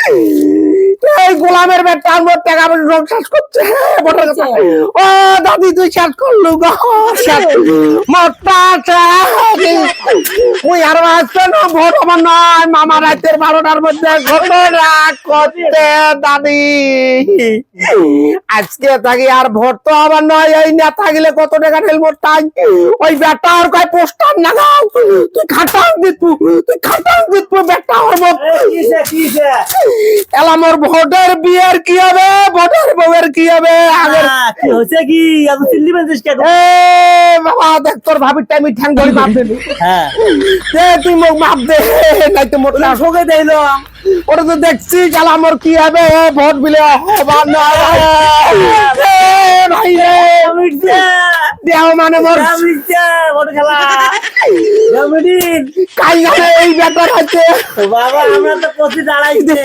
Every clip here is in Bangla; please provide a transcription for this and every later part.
এই গোলামের বেটা আমার টাকা পয়সা শেষ করছে ও দাদি তুই শেষ করলু গো মোটা মুই আর আজকে না ভোট আমার নয় মামা রাতের 12টার মধ্যে ঘটনা করতে দাদি আজকে থাকি আর ভোট তো আমার নয় এই না থাকলে কত টাকা হেলমেট টাই ওই বেটা আর কয় পোস্টার লাগাও তুই খাটাং দিতু বেটা আমার এলা মোর ভোটের বিয়ের কি হবে ভোটের বউয়ের কি হবে আগের কি হচ্ছে কি এত চিল্লি বাজছিস কেন এ বাবা দেখ তোর ভাবির টাইম ঠ্যাং ধরে মাপ দে হ্যাঁ দে তুই মোক মাপ দে নাই তো মোটলা সঙ্গে দেইলো ওটা তো দেখছি এলা মোর কি হবে ভোট বিলে হবা না এ ভাই রে মিটছে দেও মানে মোর মিটছে বড় খেলা জামিদিন কাই জানে এই ব্যাপার আছে বাবা আমরা তো কচি দাঁড়াইছে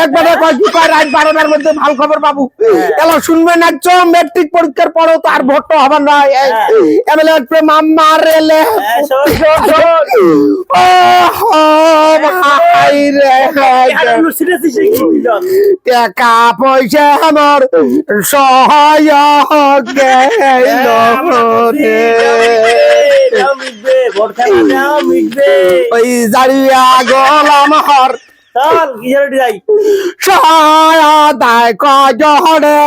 একবারে কয় কি কয় রাত 12টার মধ্যে ভালো খবর বাবু এলা শুনবে না চো ম্যাট্রিক পরীক্ষার পরে তো আর ভোট হবে না এমএলএ প্রে মাম্মা রেলে ও ভাই রে টাকা পয়সা আমার সহায়ক গেল রে ওই জারিয়া গোলাম হর চল কিসের যাই সহায়তায় কজরে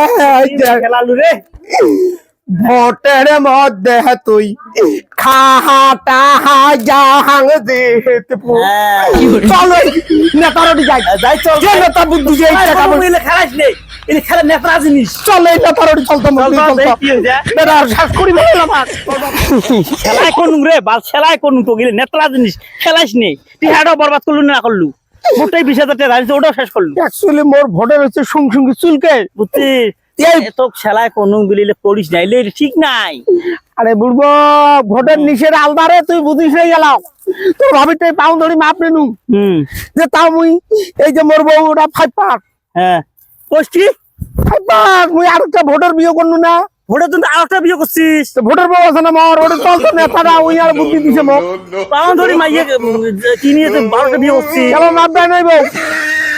খেলালু রে ভোটের মধ্যে তুই খাহাটা জাহাং দিতে চলো নেতারটি যাই যাই চল যে নেতা বুদ্ধি যে টাকা মিলে খেলাইস নেই এই খেলা নেপরা জিনিস চলো এই নেতারটি চলতো বেটা শেষ করি ভালো আমার খেলায় কোন রে বাল খেলায় কোন তো গেলে নেত্রা জিনিস খেলাইস নেই তুই হাড়ও বরবাদ করলু না করলু মোটাই 20,000 টাকা আছে ওটাও শেষ করলু অ্যাকচুয়ালি মোর ভোটের হচ্ছে সুংসুঙ্গি চুলকে বুঝছিস তো খেলায় কোন গলিলে করিস নাই লে ঠিক নাই আরে বুড়বো ভোটের নিষেধ আলদারে তুই বুঝিস হয়ে গেলাম তোর ভাবিটাই পাউন ধরি মাপ নেনু যে তাও মুই এই যে মোর বউটা 5 পাস হ্যাঁ কষ্টি 5 পাস মুই আরেকটা ভোটের বিয়ে করনু না ভোটে তুই আরেকটা বিয়ে করছিস তো ভোটের বউ আছে না মোর ওটা চলতো নেতাটা ওই আর বুদ্ধি দিছে মোক পাউন ধরি মাইয়ে কি নিয়ে তুই 12টা বিয়ে করছিস কেন মাপ দেয় নাই বউ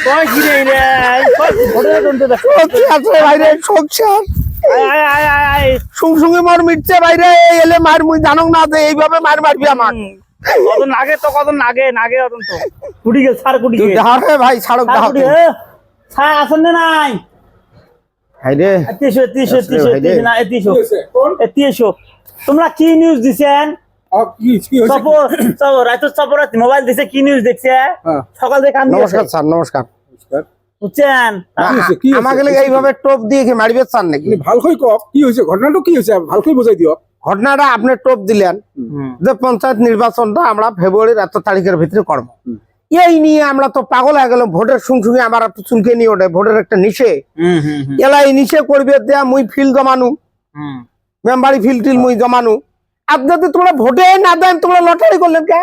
কয় কি রে ভোটের দন্তে দেখ আছে ভাইরে সংসার আয় আয় আয় আয় সুংসুঙ্গি মোর মিটছে ভাইরে এলে মার মুই জানো না যে এইভাবে মার মারবি আমার কত নাগে অতন তো কুড়ি গেল সার কুড়ি তুই গেল ধারে ভাই ছাড়ক দাও ছায় আসেন না নাই ভাইরে 300 না 300 তোমরা কি নিউজ দিছেন রাতে মোবাইল দিছে কি নিউজ দেখছে সকাল থেকে কান নমস্কার স্যার নমস্কার বুঝছেন আমাকে এইভাবে টোপ দিয়ে কি মারবে স্যার নাকি ভালকৈ কক কি হয়েছে ঘটনাটা কি হয়েছে ভালকৈ বুঝাই দিও ঘটনাটা আপনি টোপ দিলেন যে পঞ্চায়েত নির্বাচনটা আমরা ফেব্রুয়ারির 1 তারিখের ভিতরে করব এই নিয়ে আমরা তো পাগল হয়ে গেলাম ভোটের সঙ্গে আমার চুলকে নিয়ে ওঠে ভোটের একটা নিশে এলা এই নিশে করবে দেয়া মুই ফিল জমানু মেম্বারি ফিল টিল মুই জমানু আর যদি তোমরা ভোটে না দেন তোমরা লটারি করলেন কে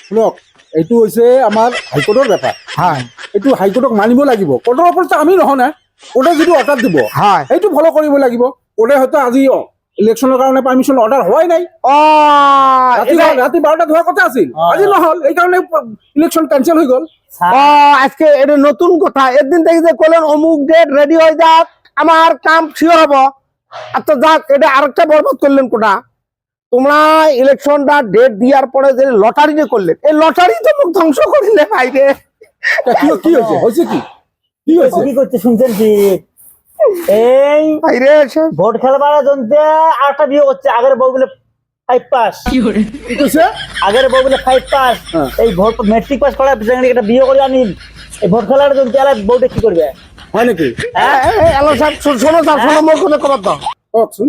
শুনক এইটো হয়েছে আমার হাইকোর্টের ব্যাপার হ্যাঁ এইটো হাইকোর্টক মানিব লাগিব কোর্টের ওপর আমি নহয় না ওটা যদি অর্ডার দিব হ্যাঁ এইটো ফলো কৰিব লাগিব ওটা হয়তো আজি ইলেকশনের কারণে পারমিশন অর্ডার হয় নাই ও রাতে 12টা ধোয়া কথা আছিল আজি নহল এই কারণে ইলেকশন ক্যান্সেল হয়ে গেল ও আজকে এটা নতুন কথা একদিন থেকে যে কলেন অমুক ডেট রেডি হয়ে যাক আমার কাম শিওর হবো আচ্ছা যাক এটা আরেকটা বরবাদ করলেন কোটা তোমরা ইলেকশনটা ডেট দেওয়ার পরে যে লটারি করলেন এই লটারি তো মুখ ধ্বংস করিলে ভাইরে কি হয়েছে হয়েছে কি হয়েছে কি করতে শুনছেন কি এই ভাইরে ভোট খেলবার জন্যে আরেকটা বিয়ে করছে আগের বউ বলে 5 পাস কি হয়েছে আগের বউ বলে 5 পাস এই ভোট ম্যাট্রিক পাস করার পিছনে একটা বিয়ে করে আনি এই ভোট খেলার জন্য তাহলে বউটা কি করবে হয় নাকি এলো স্যার শোনো স্যার শোনো মোর কোনো খবর দাও শুন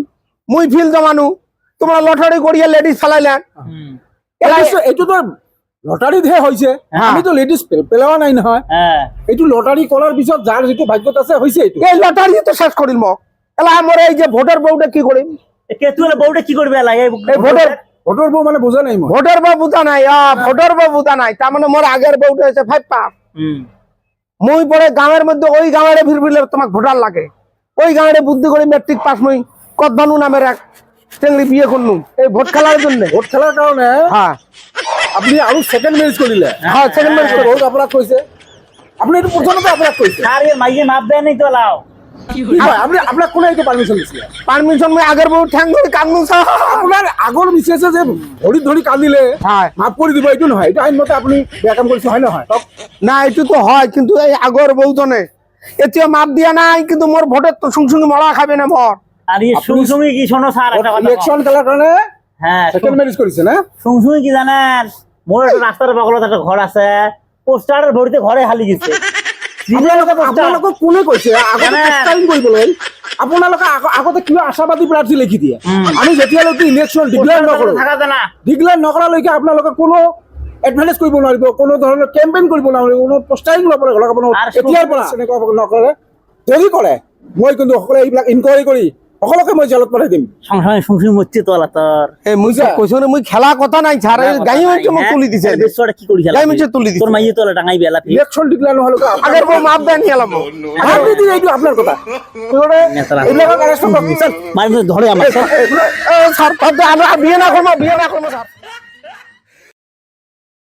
মুই ফিল জমানু তোমরা লটারি করিয়া লেডিস ফেলাইলেন এইটো তো লটারি দিয়ে হয়েছে আমি তো লেডিস পেলাওয়া নাই নহয় এইটো লটারি করার পিছত যার যেটো ভাগ্যত আছে হয়েছে এইটো এই লটারি তো শেষ করিল মোক এলা আমার এই যে ভোটার বউটা কি করিম কেতুলে বউটা কি করবে এলা এই ভোটার ভোটার বউ মানে বোঝা নাই মই ভোটার বউ বুঝা নাই ভোটার বউ বুঝা নাই তার মানে মোর আগের বউটা হচ্ছে 5 পাস মুই পরে গাঁয়ের মধ্যে ওই গাঁয়ের ভিড় তোমাকে ভোটার লাগে ওই গাঁয়ের বুদ্ধি করে ম্যাট্রিক পাস মুই কদবানু নামের এক চেংড়ি বিয়ে করনু এই ভোট খেলার জন্য ভোট খেলার কারণে হ্যাঁ আপনি আরো সেকেন্ড ম্যারেজ করিলে হ্যাঁ সেকেন্ড ম্যারেজ বহুত অপরাধ কইছে আপনি একটু প্রথমত অপরাধ করেছে আর এ মাইয়ে মাপ দেয় নাই তো লাও আপনি আপনার কোন এইটা পারমিশন দিছিল পারমিশন মই আগের বউ ঠ্যাং ধরে কান্দু স্যার আপনার আগর মিসেছে যে ধরি কান্দিলে হয় মাফ করে দিব এইটো নহয় এটা আইন মতে আপনি বেয়া কাম কৰিছে হয় নহয় না এইটো তো হয় কিন্তু এই আগর বউ তো নে এতিয়া মাপ দিয়া নাই কিন্তু মোর ভোটের তো সুংসুঙ্গি মরা খাবে না মোর আর এই সুংসুঙ্গি কি শোনো স্যার একটা কথা কও। ইলেকশন খেলার কারণে হ্যাঁ সেকেন্ড ম্যারেজ করেছে না সুংসুঙ্গি কি জানেন মোর একটা রাস্তার বগলত একটা ঘর আছে পোস্টারের ভরিতে ঘরে হালি গেছে আপোনালোকক কোনে কৈছে আগতে জানে। টেক্সটাইল কৰিবলৈ আপোনালোকে আগতে কিবা আশাবাদী প্ৰাৰ্থী লিখি দিয়ে আমি যেতিয়ালৈকে ইলেকশ্যন ডিক্লেয়াৰ নকৰো থাকা জানা ডিক্লেয়াৰ নকৰালৈকে আপোনালোকে কোনো এডভাৰটাইজ কৰিব নোৱাৰিব কোনো ধৰণৰ কেম্পেইন কৰিব নোৱাৰিব কোনো পোষ্টাৰিং ল'ব লাগিব আৰু এতিয়াৰ পৰা এনেকুৱা নকৰে যদি কৰে মই কিন্তু সকলোৱে এইবিলাক ইনকুৱাৰী কৰি সকলোকে মই জেলত পঠাই দিম সংসারে সুংসুঙ্গি মরছে তো আলা তোর এই মুই তো কইছো না মুই খেলা কথা নাই ছাড় গাই হইছে মোক তুলি দিছে বেশটা কি করি গাই মিছে তুলি দিছে তোর মাইয়ে তো টাঙাই বেলা ইলেকশ্যন ডিক্লেয়াৰ নহ'লেও আগের বউ মাপ দেন এলাম আপনি দিন এইটো আপোনাৰ কথা এইবিলাকক এৰেষ্ট কৰক মারি ধরে আমার স্যার আমরা বিয়ে না করবো স্যার